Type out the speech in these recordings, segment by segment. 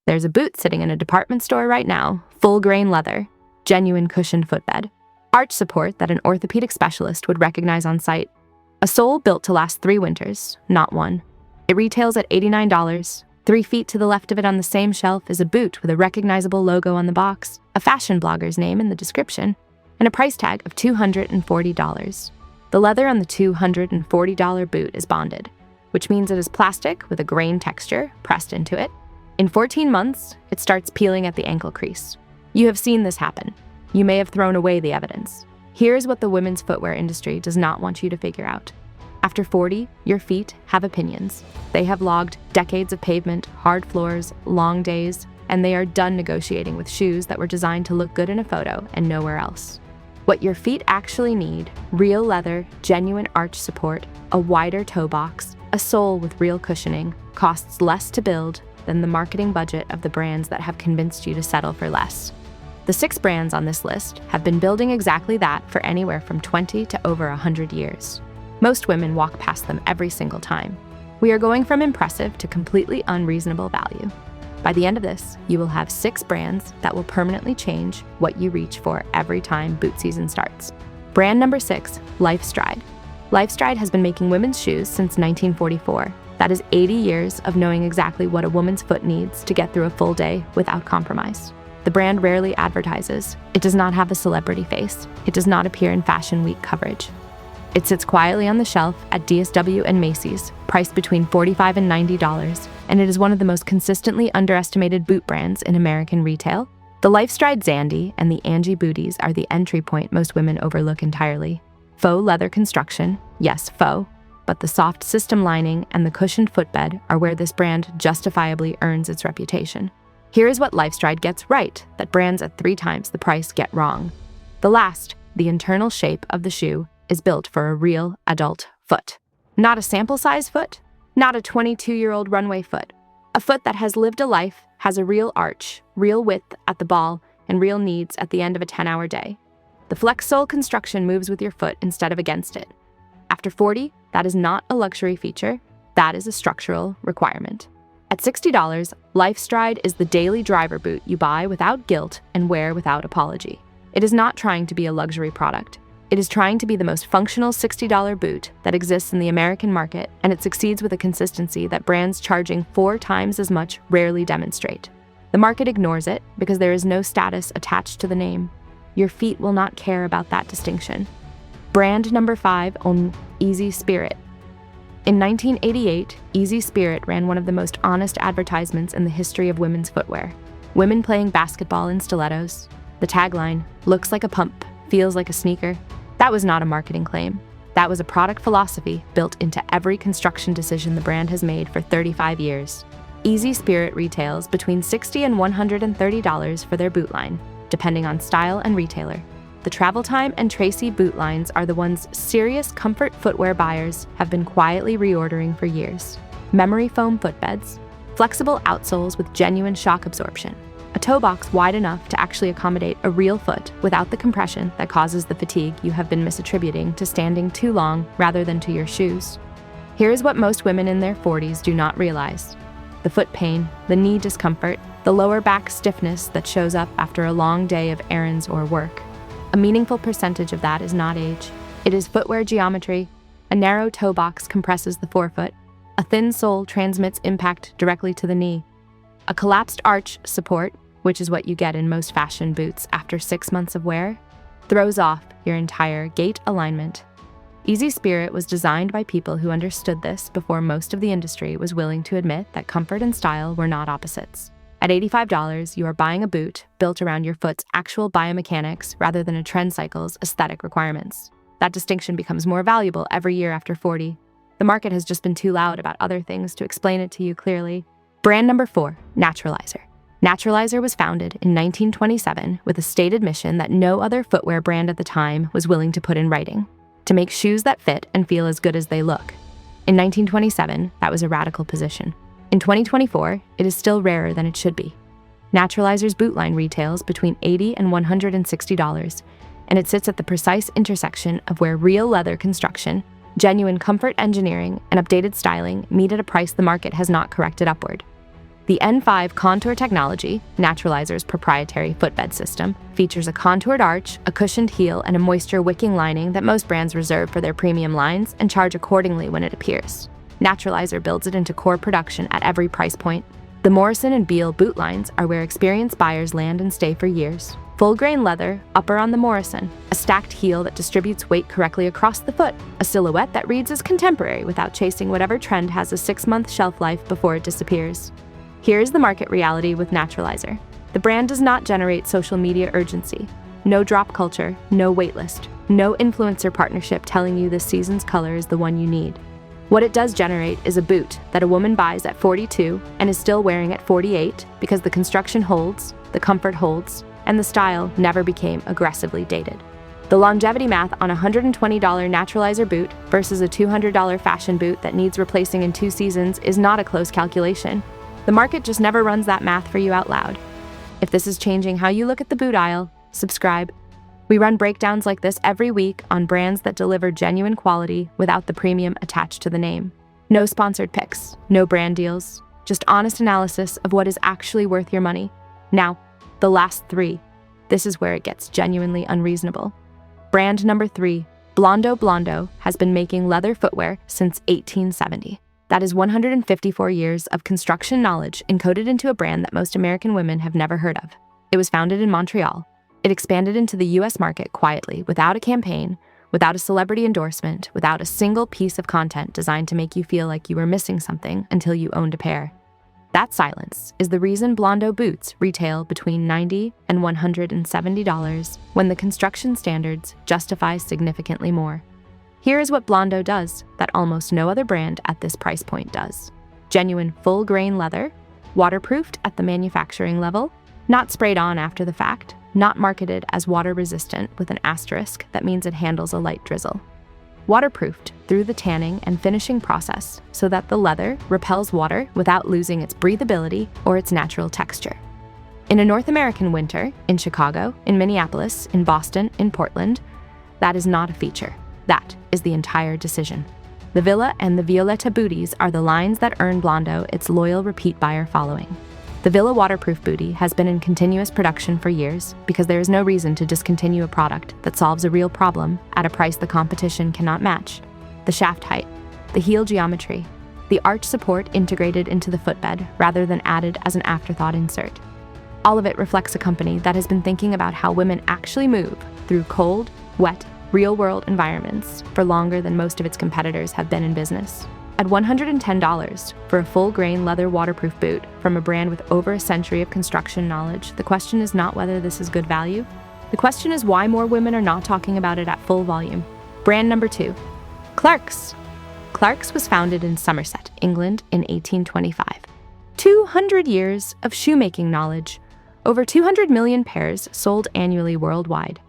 There's a boot sitting in a department store right now, full grain leather, genuine cushioned footbed, arch support that an orthopedic specialist would recognize on sight, a sole built to last 3 winters, not 1. It retails at $89. 3 feet to the left of it on the same shelf is a boot with a recognizable logo on the box, a fashion blogger's name in the description, and a price tag of $240. The leather on the $240 boot is bonded, which means it is plastic with a grain texture pressed into it. In 14 months, it starts peeling at the ankle crease. You have seen this happen. You may have thrown away the evidence. Here's what the women's footwear industry does not want you to figure out. After 40, your feet have opinions. They have logged decades of pavement, hard floors, long days, and they are done negotiating with shoes that were designed to look good in a photo and nowhere else. What your feet actually need: real leather, genuine arch support, a wider toe box, a sole with real cushioning, costs less to build than the marketing budget of the brands that have convinced you to settle for less. The 6 brands on this list have been building exactly that for anywhere from 20 to over 100 years. Most women walk past them every single time. We are going from impressive to completely unreasonable value. By the end of this, you will have 6 brands that will permanently change what you reach for every time boot season starts. Brand number 6, LifeStride. LifeStride has been making women's shoes since 1944. That is 80 years of knowing exactly what a woman's foot needs to get through a full day without compromise. The brand rarely advertises. It does not have a celebrity face. It does not appear in Fashion Week coverage. It sits quietly on the shelf at DSW and Macy's, priced between $45 and $90, and it is one of the most consistently underestimated boot brands in American retail. The LifeStride Zandy and the Angie booties are the entry point most women overlook entirely. Faux leather construction, yes, faux, but the soft system lining and the cushioned footbed are where this brand justifiably earns its reputation. Here is what LifeStride gets right that brands at 3 times the price get wrong. The internal shape of the shoe is built for a real adult foot. Not a sample size foot, not a 22-year-old runway foot. A foot that has lived a life, has a real arch, real width at the ball, and real needs at the end of a 10-hour day. The flex sole construction moves with your foot instead of against it. After 40, that is not a luxury feature, that is a structural requirement. At $60, LifeStride is the daily driver boot you buy without guilt and wear without apology. It is not trying to be a luxury product. It is trying to be the most functional $60 boot that exists in the American market, and it succeeds with a consistency that brands charging 4 times as much rarely demonstrate. The market ignores it because there is no status attached to the name. Your feet will not care about that distinction. Brand number 5, Easy Spirit. In 1988, Easy Spirit ran one of the most honest advertisements in the history of women's footwear. Women playing basketball in stilettos. The tagline, "Looks like a pump, feels like a sneaker." That was not a marketing claim. That was a product philosophy built into every construction decision the brand has made for 35 years. Easy Spirit retails between $60 and $130 for their boot line, depending on style and retailer. The Travel Time and Tracy boot lines are the ones serious comfort footwear buyers have been quietly reordering for years. Memory foam footbeds, flexible outsoles with genuine shock absorption, a toe box wide enough to actually accommodate a real foot without the compression that causes the fatigue you have been misattributing to standing too long rather than to your shoes. Here's what most women in their 40s do not realize: the foot pain, the knee discomfort, the lower back stiffness that shows up after a long day of errands or work. A meaningful percentage of that is not age. It is footwear geometry. A narrow toe box compresses the forefoot. A thin sole transmits impact directly to the knee. A collapsed arch support, which is what you get in most fashion boots after 6 months of wear, throws off your entire gait alignment. Easy Spirit was designed by people who understood this before most of the industry was willing to admit that comfort and style were not opposites. At $85, you are buying a boot built around your foot's actual biomechanics rather than a trend cycle's aesthetic requirements. That distinction becomes more valuable every year after 40. The market has just been too loud about other things to explain it to you clearly. Brand number 4, Naturalizer. Naturalizer was founded in 1927 with a stated mission that no other footwear brand at the time was willing to put in writing: to make shoes that fit and feel as good as they look. In 1927, that was a radical position. In 2024, it is still rarer than it should be. Naturalizer's boot line retails between $80 and $160, and it sits at the precise intersection of where real leather construction, genuine comfort engineering, and updated styling meet at a price the market has not corrected upward. The N5 Contour technology, Naturalizer's proprietary footbed system, features a contoured arch, a cushioned heel, and a moisture-wicking lining that most brands reserve for their premium lines and charge accordingly when it appears. Naturalizer builds it into core production at every price point. The Morrison and Beale boot lines are where experienced buyers land and stay for years. Full-grain leather, upper on the Morrison, a stacked heel that distributes weight correctly across the foot, a silhouette that reads as contemporary without chasing whatever trend has a 6-month shelf life before it disappears. Here's the market reality with Naturalizer. The brand does not generate social media urgency. No drop culture, no waitlist, no influencer partnership telling you this season's color is the one you need. What it does generate is a boot that a woman buys at 42 and is still wearing at 48 because the construction holds, the comfort holds, and the style never became aggressively dated. The longevity math on a $120 Naturalizer boot versus a $200 fashion boot that needs replacing in 2 seasons is not a close calculation. The market just never runs that math for you out loud. If this is changing how you look at the boot aisle, subscribe. We run breakdowns like this every week on brands that deliver genuine quality without the premium attached to the name. No sponsored picks, no brand deals, just honest analysis of what is actually worth your money. Now, the last 3. This is where it gets genuinely unreasonable. Brand number 3, Blondo Blondo, has been making leather footwear since 1870. That is 154 years of construction knowledge encoded into a brand that most American women have never heard of. It was founded in Montreal. It expanded into the US market quietly, without a campaign, without a celebrity endorsement, without a single piece of content designed to make you feel like you were missing something until you owned a pair. That silence is the reason Blondo boots retail between $90 and $170 when the construction standards justify significantly more. Here is what Blondo does that almost no other brand at this price point does. Genuine full-grain leather, waterproofed at the manufacturing level, not sprayed on after the fact, not marketed as water-resistant with an asterisk that means it handles a light drizzle. Waterproofed through the tanning and finishing process so that the leather repels water without losing its breathability or its natural texture. In a North American winter, in Chicago, in Minneapolis, in Boston, in Portland, that is not a feature. That is the entire decision. The Villa and the Violetta booties are the lines that earn Blondo its loyal repeat buyer following. The Villa waterproof bootie has been in continuous production for years because there is no reason to discontinue a product that solves a real problem at a price the competition cannot match. The shaft height, the heel geometry, the arch support integrated into the footbed rather than added as an afterthought insert. All of it reflects a company that has been thinking about how women actually move through cold, wet, real-world environments for longer than most of its competitors have been in business. At $110 for a full-grain leather waterproof boot from a brand with over a century of construction knowledge, the question is not whether this is good value. The question is why more women are not talking about it at full volume. Brand number 2, Clarks. Clarks was founded in Somerset, England in 1825. 200 years of shoemaking knowledge, over 200 million pairs sold annually worldwide.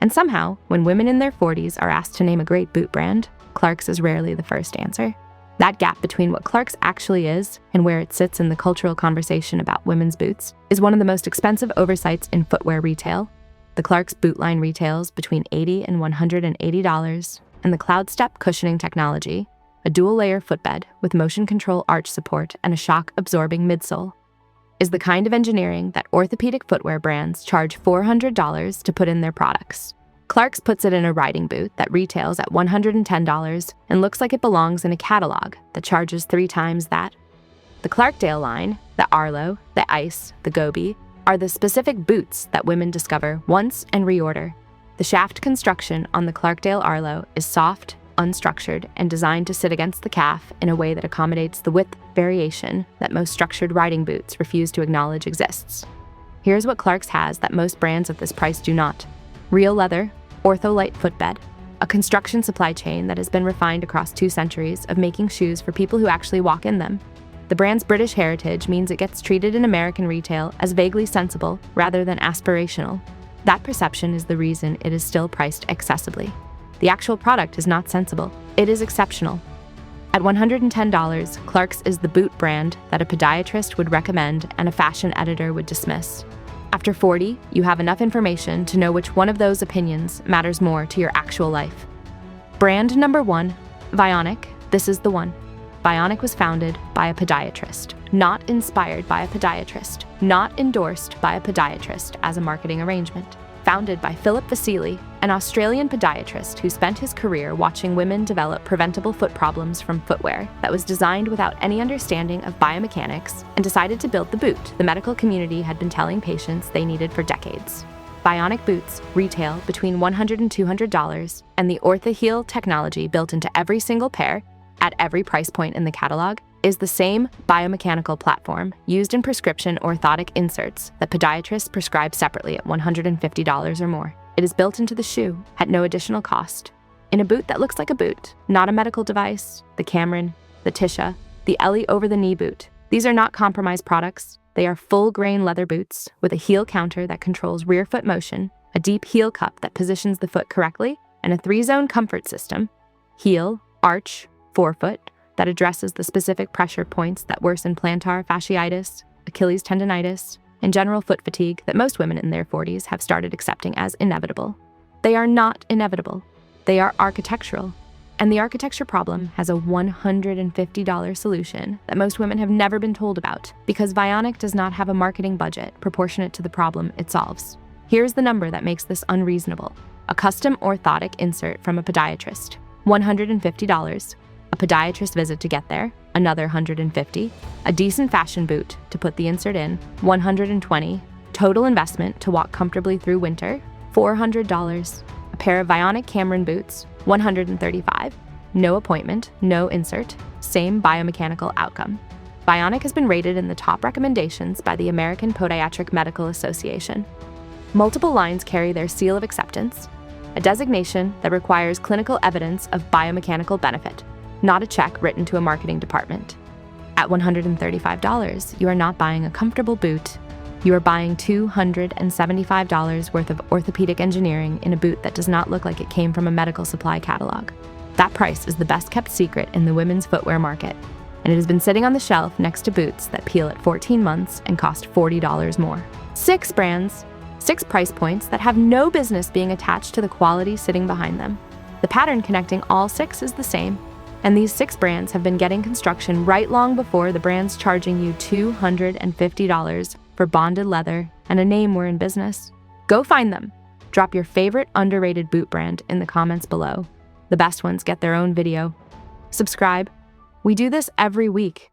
And somehow, when women in their 40s are asked to name a great boot brand, Clarks is rarely the first answer. That gap between what Clarks actually is and where it sits in the cultural conversation about women's boots is one of the most expensive oversights in footwear retail. The Clarks boot line retails between $80 and $180, and the CloudStep cushioning technology, a dual-layer footbed with motion control arch support and a shock-absorbing midsole, is the kind of engineering that orthopedic footwear brands charge $400 to put in their products. Clarks puts it in a riding boot that retails at $110 and looks like it belongs in a catalog that charges 3 times that. The Clarkdale line, the Arlo, the Ice, the Gobi, are the specific boots that women discover once and reorder. The shaft construction on the Clarkdale Arlo is soft, unstructured, and designed to sit against the calf in a way that accommodates the width variation that most structured riding boots refuse to acknowledge exists. Here's what Clarks has that most brands at this price do not. Real leather, ortholite footbed, a construction supply chain that has been refined across 2 centuries of making shoes for people who actually walk in them. The brand's British heritage means it gets treated in American retail as vaguely sensible rather than aspirational. That perception is the reason it is still priced accessibly. The actual product is not sensible. It is exceptional. At $110, Clarks is the boot brand that a podiatrist would recommend and a fashion editor would dismiss. After 40, you have enough information to know which one of those opinions matters more to your actual life. Brand number 1, Vionic. This is the one. Vionic was founded by a podiatrist, not inspired by a podiatrist, not endorsed by a podiatrist as a marketing arrangement. Founded by Philip Vasili, an Australian podiatrist who spent his career watching women develop preventable foot problems from footwear that was designed without any understanding of biomechanics, and decided to build the boot the medical community had been telling patients they needed for decades. Bionic boots retail between $100 and $200, and the OrthoHeal technology built into every single pair, at every price point in the catalog, is the same biomechanical platform used in prescription orthotic inserts that podiatrists prescribe separately at $150 or more. It is built into the shoe at no additional cost. In a boot that looks like a boot, not a medical device, the Cameron, the Tisha, the Ellie over-the-knee boot. These are not compromised products. They are full-grain leather boots with a heel counter that controls rear foot motion, a deep heel cup that positions the foot correctly, and a 3-zone comfort system, heel, arch, forefoot, that addresses the specific pressure points that worsen plantar fasciitis, Achilles tendonitis, and general foot fatigue that most women in their 40s have started accepting as inevitable. They are not inevitable. They are architectural. And the architecture problem has a $150 solution that most women have never been told about because Vionic does not have a marketing budget proportionate to the problem it solves. Here's the number that makes this unreasonable. A custom orthotic insert from a podiatrist, $150. A podiatrist visit to get there, another $150. A decent fashion boot to put the insert in, $120. Total investment to walk comfortably through winter, $400. A pair of Vionic Cameron boots, $135. No appointment, no insert, same biomechanical outcome. Vionic has been rated in the top recommendations by the American Podiatric Medical Association. Multiple lines carry their seal of acceptance, a designation that requires clinical evidence of biomechanical benefit, not a check written to a marketing department. At $135, you are not buying a comfortable boot. You are buying $275 worth of orthopedic engineering in a boot that does not look like it came from a medical supply catalog. That price is the best-kept secret in the women's footwear market, and it has been sitting on the shelf next to boots that peel at 14 months and cost $40 more. 6 brands, 6 price points that have no business being attached to the quality sitting behind them. The pattern connecting all 6 is the same, and these 6 brands have been getting construction right long before the brands charging you $250 for bonded leather and a name we're in business. Go find them. Drop your favorite underrated boot brand in the comments below. The best ones get their own video. Subscribe. We do this every week.